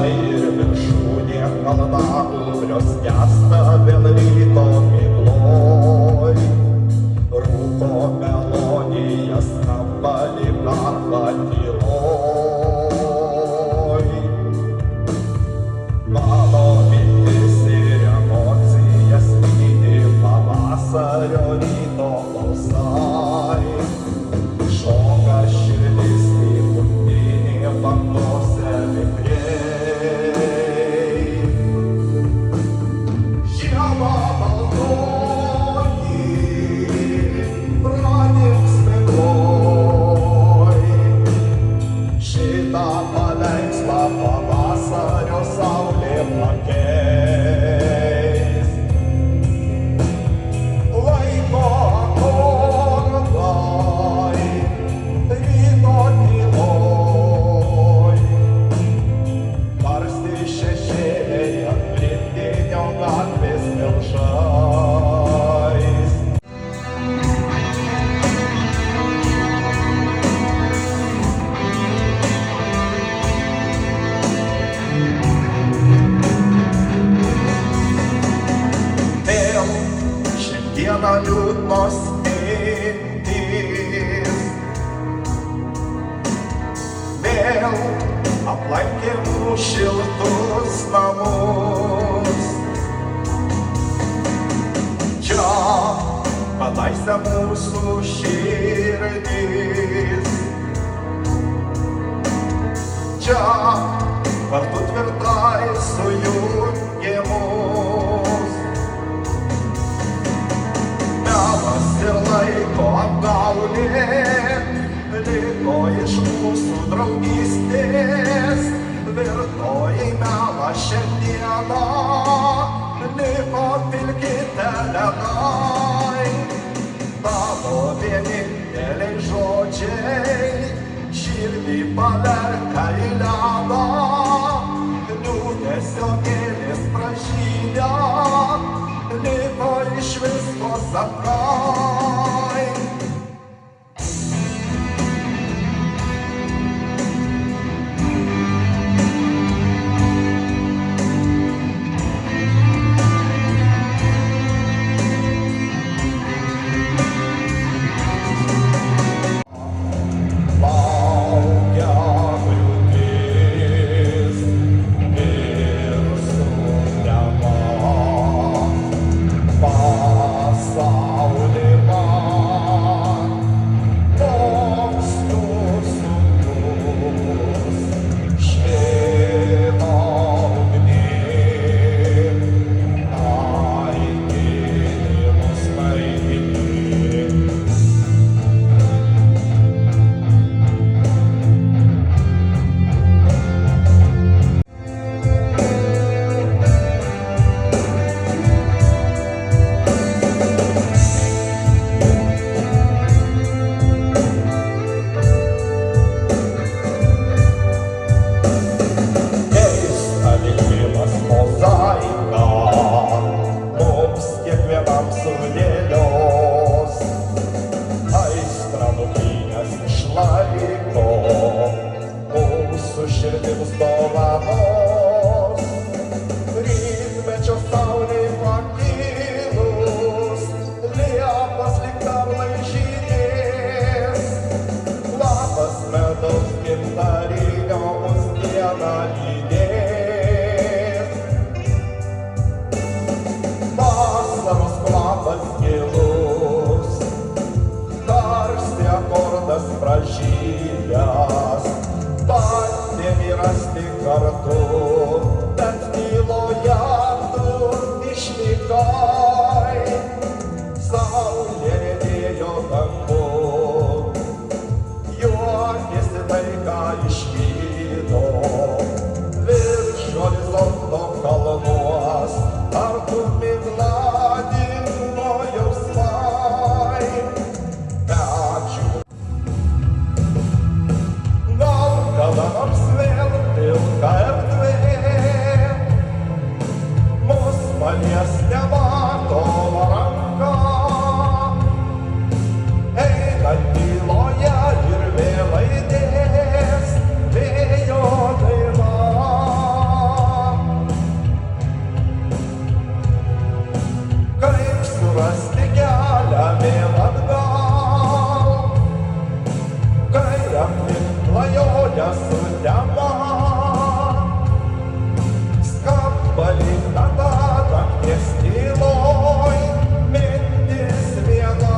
ir viršūnė kalnagūbrios gęsta vėl ryto migloj. Rūko melodija skamba lyg arfa tyloj. Mano mintis ir emocijas lydi pavasario ryto balsai. Šoka širdis lyg undinė bangose vikriai. Žiema baltoji pradings migloj. Šitą paveikslą pavasario saulė pakeis. Laiko akordai ryto tyloj. Karsti šešėliai aplipdinio gatvės milžais. Vėl šiandieną liūdnos mintys. Vėl aplankė mūsų šiltus namus. Čia kadaise mūsų širdys. Čia kartu tvirtai sujungė mus. Melas ir laiko apgaulė liko iš mūsų draugystės. Virtoji melą šiandieną liko pilki pelenai. Tavo vieninteliai žodžiai širdį pavergia į ledą. Liūdesio gėlės pražydę liko iš visko sapnai. Laukia griūtis ir sugriama. Pasaulį man toks tu sunkus. Švino ugnį naikinimus naikini. Keista likimas mozaika mums kiekvienam sudėlios. Aistrą nupynęs išlaiko mūsų širdims dovanos. Rytmečio saulei pakilus liepos lyg perlai žydės. Lapas medaus gintarinio mus dieną lydės. Vasaros kvapas gilus, tarsi akordas pražydęs. Bandėm rasti kartu, bet tyloje tu išnykai. Saulė riedėjo dangun, juokėsi tai, ką išvydo. Virš horizonto kalnuos tartum migladino jausmai. Ačiū. Gal kada nors vėl pilka erdvė kai aplinkklajoja sutema, skamba lyg tada nakties tyloj mintis viena.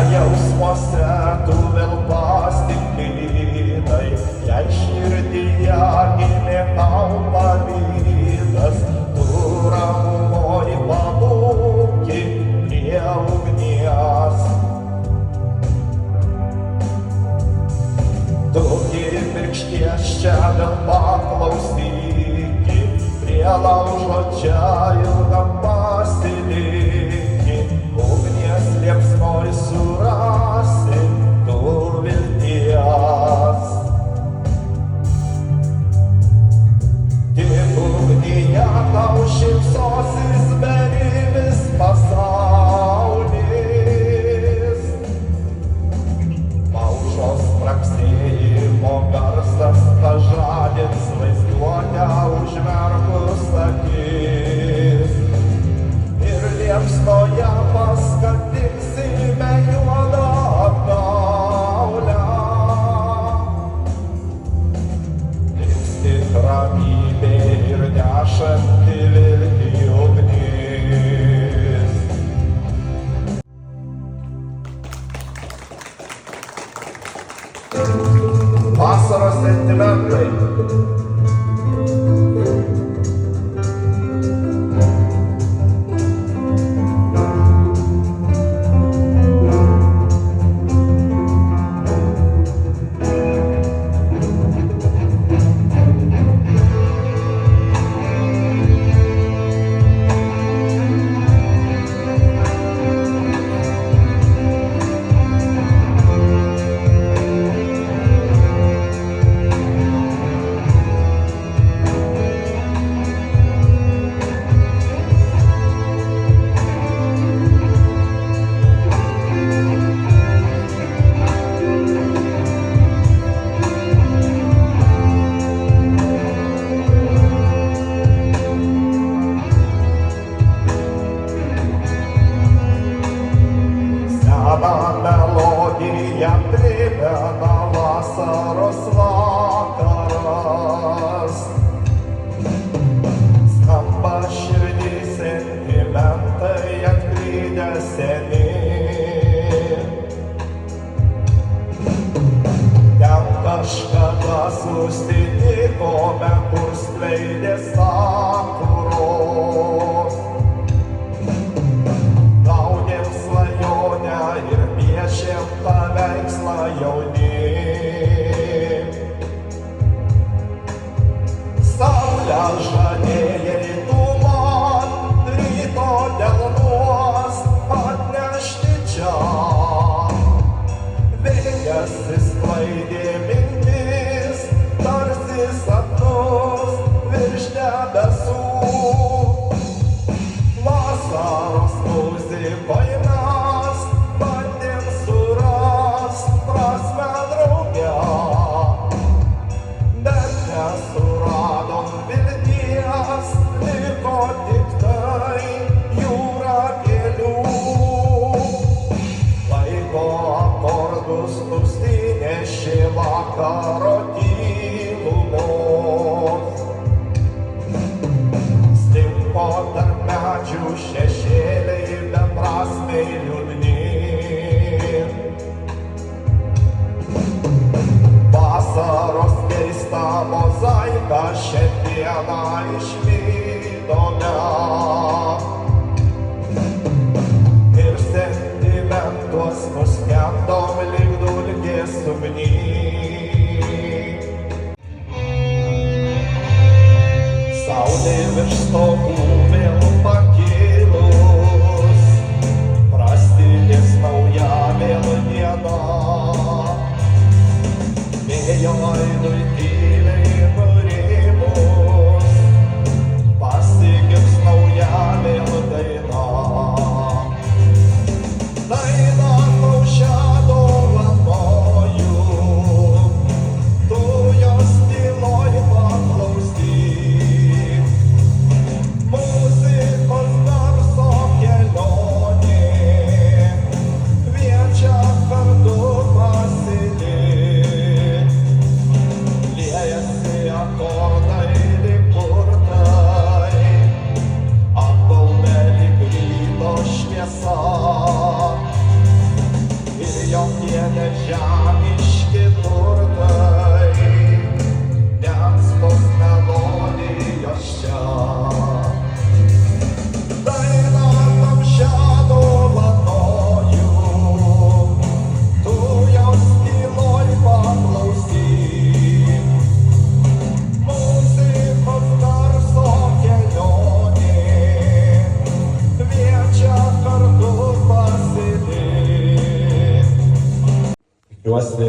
Jausmuose tu vėl pasiklydai, jei širdyje gimė tau pavydas, tu ramumoji pabūki prie ugnies. Tu kibirkšties čia vėl paklausyki, prie laužo čia ilgam pasiliki, ugnies liepsnoj surasi tu vilties. Tik ugnyje tau šypsosis berimis pasaulis, paužos praksėjimo garsas pažadins vaizduotę užmerkus akis. Ir prie sakuros. Gaudėm svajonę ir piešėm paveikslą jauni. Saulę žadėjai tu man ryto delnuos atnešti čia. Vėjas išsklaidė mintis, tarsi sapnus virš debesų. Vasaros muzikoj mes bandėm surast prasmę drauge, bet nesuradom vilties, liko tik tai jūra gėlių. Laiko akordus nusinešė vakaro tylumos. Stingo tarp medžių šešėliai beprasmiai liūdni. Vasaros keista mozaika šiandieną išvydome. Ir sentimentuos nuskendom lyg dulkės ugny. Saulė virš stogų vėl pakilus, prasidės nauja vėl diena. Vėjo aidui tyliai nurimus, pasigirs nauja vėl daina. Daina tau šią dovanoju, tu jos tyloj paklausyk. Muzikos garso kelionė kviečia kartu pasilikt. Liejasi akordai lyg burtai, apgaubia lyg ryto šviesa. Ir jokie nežemiški turtai neatspos melodijos čia. Dainą tau šią dovanoju, tu jos tyloj paklausyk. Muzikos garso kelionė kviečia kartu pasilikt. Tikiuosi,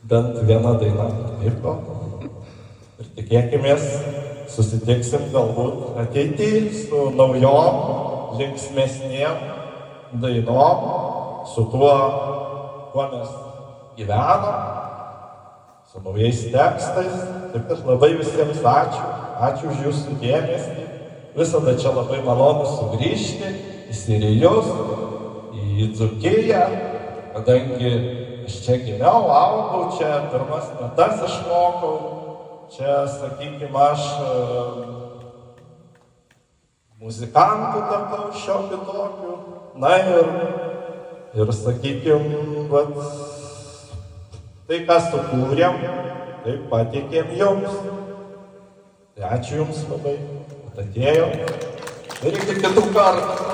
bent viena daina patiko. Ir tikėkimės, susitiksim galbūt ateityje su naujom, linksmesnėm dainom, su tuo, kuo mes gyvenam, su naujais tekstais. Taip kad labai visiems ačiū. Ačiū už jūsų dėmesį. Visada čia labai malonu sugrįžti į Sirijus, į Dzūkiją, kadangi aš čia gimiau, augau, čia pirmas natas išmokau. Čia, sakykime, aš muzikantų tapau šiokiu tokiu. Na ir sakykime, vat, tai, ką sukūrėm, tai pateikėm jums. Tai ačiū jums labai, kad atėjom. Ir iki kitų kartų.